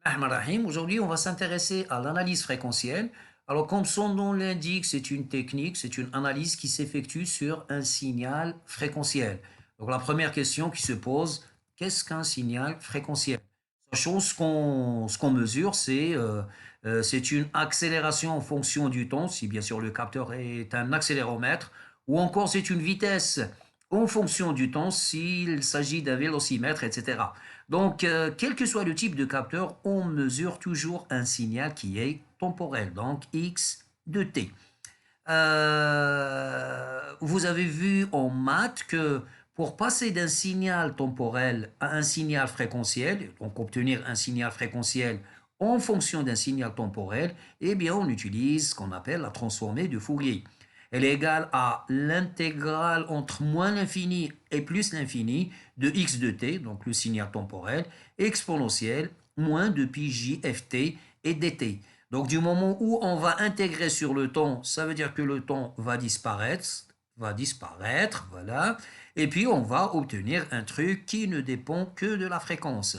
Rahim. Aujourd'hui, on va s'intéresser à l'analyse fréquentielle. Alors, comme son nom l'indique, c'est une technique, c'est une analyse qui s'effectue sur un signal fréquentiel. Donc, la première question qui se pose, qu'est-ce qu'un signal fréquentiel? Sachant ce qu'on mesure, c'est une accélération en fonction du temps, si bien sûr le capteur est un accéléromètre, ou encore c'est une vitesse en fonction du temps s'il s'agit d'un vélocimètre, etc. Donc, quel que soit le type de capteur, on mesure toujours un signal qui est temporel, donc x de t. Vous avez vu en maths que pour passer d'un signal temporel à un signal fréquentiel, donc obtenir un signal fréquentiel en fonction d'un signal temporel, eh bien on utilise ce qu'on appelle la transformée de Fourier. Elle est égale à l'intégrale entre moins l'infini et plus l'infini de x de t, donc le signal temporel, exponentielle moins de pi j ft et dt. Donc du moment où on va intégrer sur le temps, ça veut dire que le temps va disparaître, voilà, et puis on va obtenir un truc qui ne dépend que de la fréquence.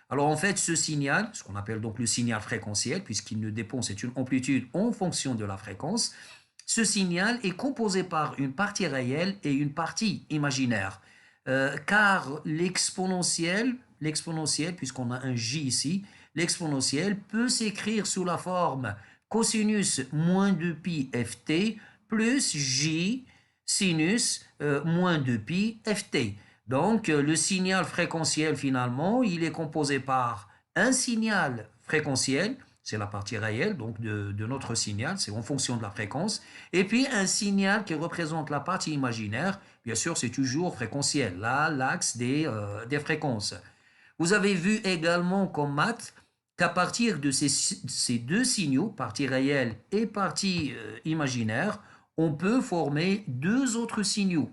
Alors en fait, ce signal, ce qu'on appelle donc le signal fréquentiel, puisqu'il ne dépend, c'est une amplitude en fonction de la fréquence, ce signal est composé par une partie réelle et une partie imaginaire. Car l'exponentiel, puisqu'on a un j ici, l'exponentiel peut s'écrire sous la forme cosinus moins 2 pi ft plus j sinus moins 2 pi ft. Donc le signal fréquentiel finalement, il est composé par un signal fréquentiel, c'est la partie réelle donc de notre signal, c'est en fonction de la fréquence, et puis un signal qui représente la partie imaginaire, bien sûr c'est toujours fréquentiel, là l'axe des fréquences. Vous avez vu également comme maths qu'à partir de ces deux signaux, partie réelle et partie imaginaire, on peut former deux autres signaux.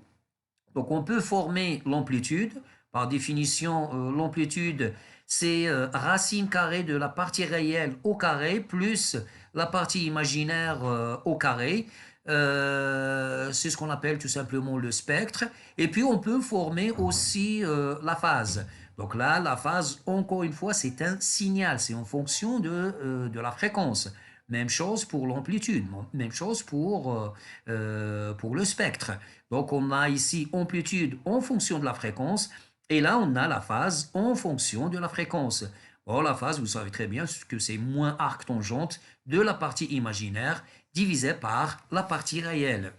Donc on peut former l'amplitude. Par définition, l'amplitude, c'est racine carrée de la partie réelle au carré plus la partie imaginaire au carré. C'est ce qu'on appelle tout simplement le spectre. Et puis on peut former aussi la phase. Donc là, la phase, encore une fois, c'est un signal, c'est en fonction de la fréquence. Même chose pour l'amplitude, même chose pour le spectre. Donc on a ici amplitude en fonction de la fréquence, et là on a la phase en fonction de la fréquence. Or la phase, vous savez très bien que c'est moins arc tangente de la partie imaginaire divisé par la partie réelle.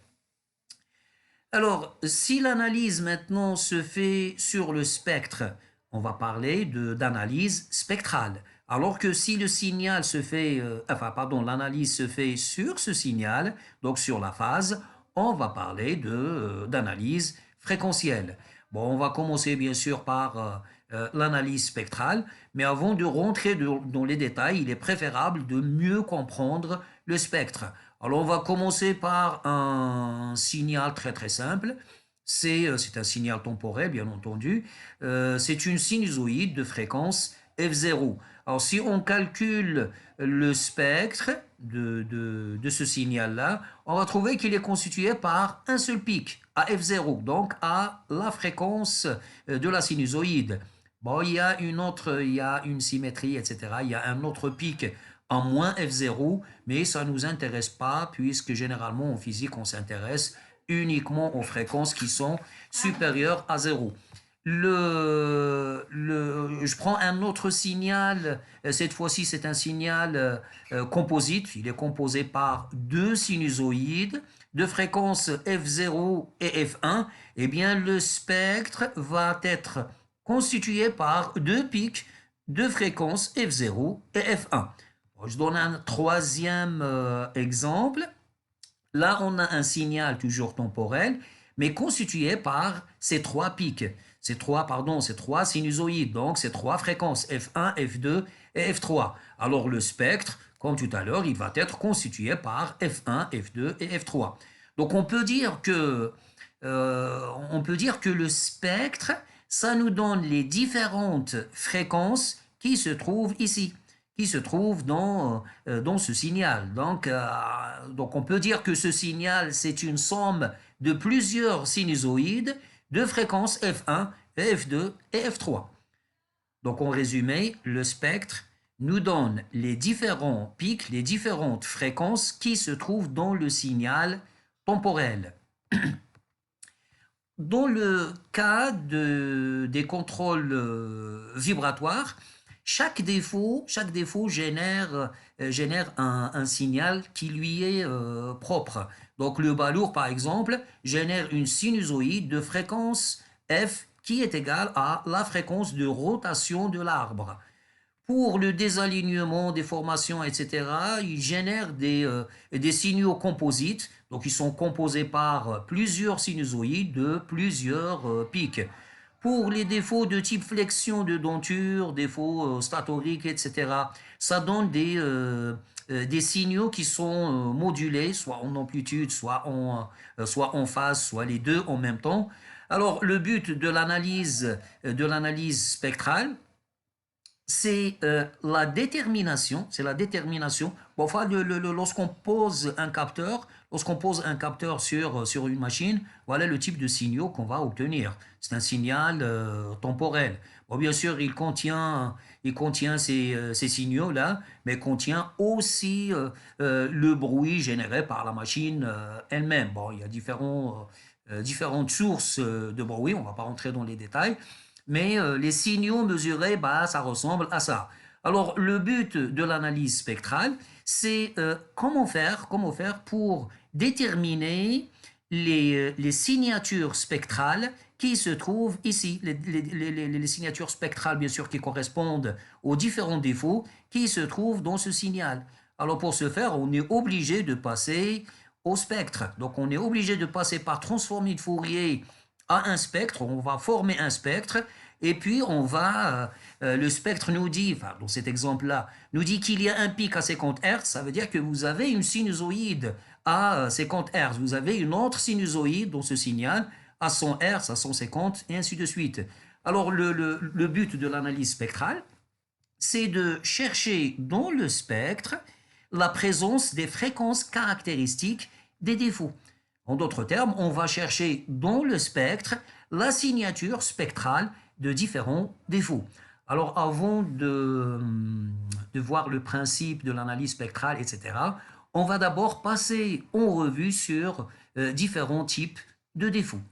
Alors, si l'analyse maintenant se fait sur le spectre, on va parler d'analyse spectrale. Alors que si le signal se fait, l'analyse se fait sur ce signal, donc sur la phase, on va parler d'analyse fréquentielle. Bon, on va commencer bien sûr par l'analyse spectrale, mais avant de rentrer dans les détails, il est préférable de mieux comprendre le spectre. Alors on va commencer par un signal très très simple. C'est un signal temporel, bien entendu. C'est une sinusoïde de fréquence f0. Alors si on calcule le spectre de ce signal-là, on va trouver qu'il est constitué par un seul pic à f0, donc à la fréquence de la sinusoïde. Bon, il y a une symétrie, etc. Il y a un autre pic en moins f0, mais ça ne nous intéresse pas puisque généralement en physique, on s'intéresse uniquement aux fréquences qui sont supérieures à 0. Je prends un autre signal, cette fois-ci c'est un signal composite, il est composé par deux sinusoïdes de fréquences f0 et f1, et bien le spectre va être constitué par deux pics de fréquences f0 et f1. Je donne un troisième exemple. Là, on a un signal toujours temporel, mais constitué par ces trois pics, ces trois sinusoïdes, donc ces trois fréquences, F1, F2 et F3. Alors le spectre, comme tout à l'heure, il va être constitué par F1, F2 et F3. Donc on peut dire que le spectre, ça nous donne les différentes fréquences qui se trouvent ici, qui se trouvent dans ce signal. Donc on peut dire que ce signal, c'est une somme de plusieurs sinusoïdes de fréquences F1, F2 et F3. Donc en résumé, le spectre nous donne les différents pics, les différentes fréquences qui se trouvent dans le signal temporel. Dans le cas des contrôles vibratoires, chaque défaut génère un signal qui lui est propre. Donc le balourd, par exemple, génère une sinusoïde de fréquence F qui est égale à la fréquence de rotation de l'arbre. Pour le désalignement des formations, etc., il génère des signaux composites. Donc, ils sont composés par plusieurs sinusoïdes de plusieurs pics. Pour les défauts de type flexion de denture, défauts statoriques, etc., ça donne des signaux qui sont modulés, soit en amplitude, soit en phase, soit les deux en même temps. Alors, le but de l'analyse spectrale, c'est la détermination, Bon, enfin, lorsqu'on pose un capteur, sur une machine, voilà le type de signaux qu'on va obtenir. C'est un signal temporel. Bon, bien sûr, il contient ces signaux-là, mais contient aussi le bruit généré par la machine elle-même. Bon, il y a différentes sources de bruit, on ne va pas rentrer dans les détails, mais les signaux mesurés, bah, ça ressemble à ça. Alors, le but de l'analyse spectrale, c'est comment faire pour déterminer les signatures spectrales qui se trouvent ici, les signatures spectrales, bien sûr, qui correspondent aux différents défauts qui se trouvent dans ce signal. Alors, pour ce faire, on est obligé de passer au spectre. Donc, on est obligé de passer par transformée de Fourier à un spectre, on va former un spectre, et puis le spectre nous dit, enfin dans cet exemple-là, nous dit qu'il y a un pic à 50 Hz, ça veut dire que vous avez une sinusoïde à 50 Hz, vous avez une autre sinusoïde dans ce signal à 100 Hz, à 150, et ainsi de suite. Alors le but de l'analyse spectrale, c'est de chercher dans le spectre la présence des fréquences caractéristiques des défauts. En d'autres termes, on va chercher dans le spectre la signature spectrale de différents défauts. Alors avant de voir le principe de l'analyse spectrale, etc., on va d'abord passer en revue sur différents types de défauts.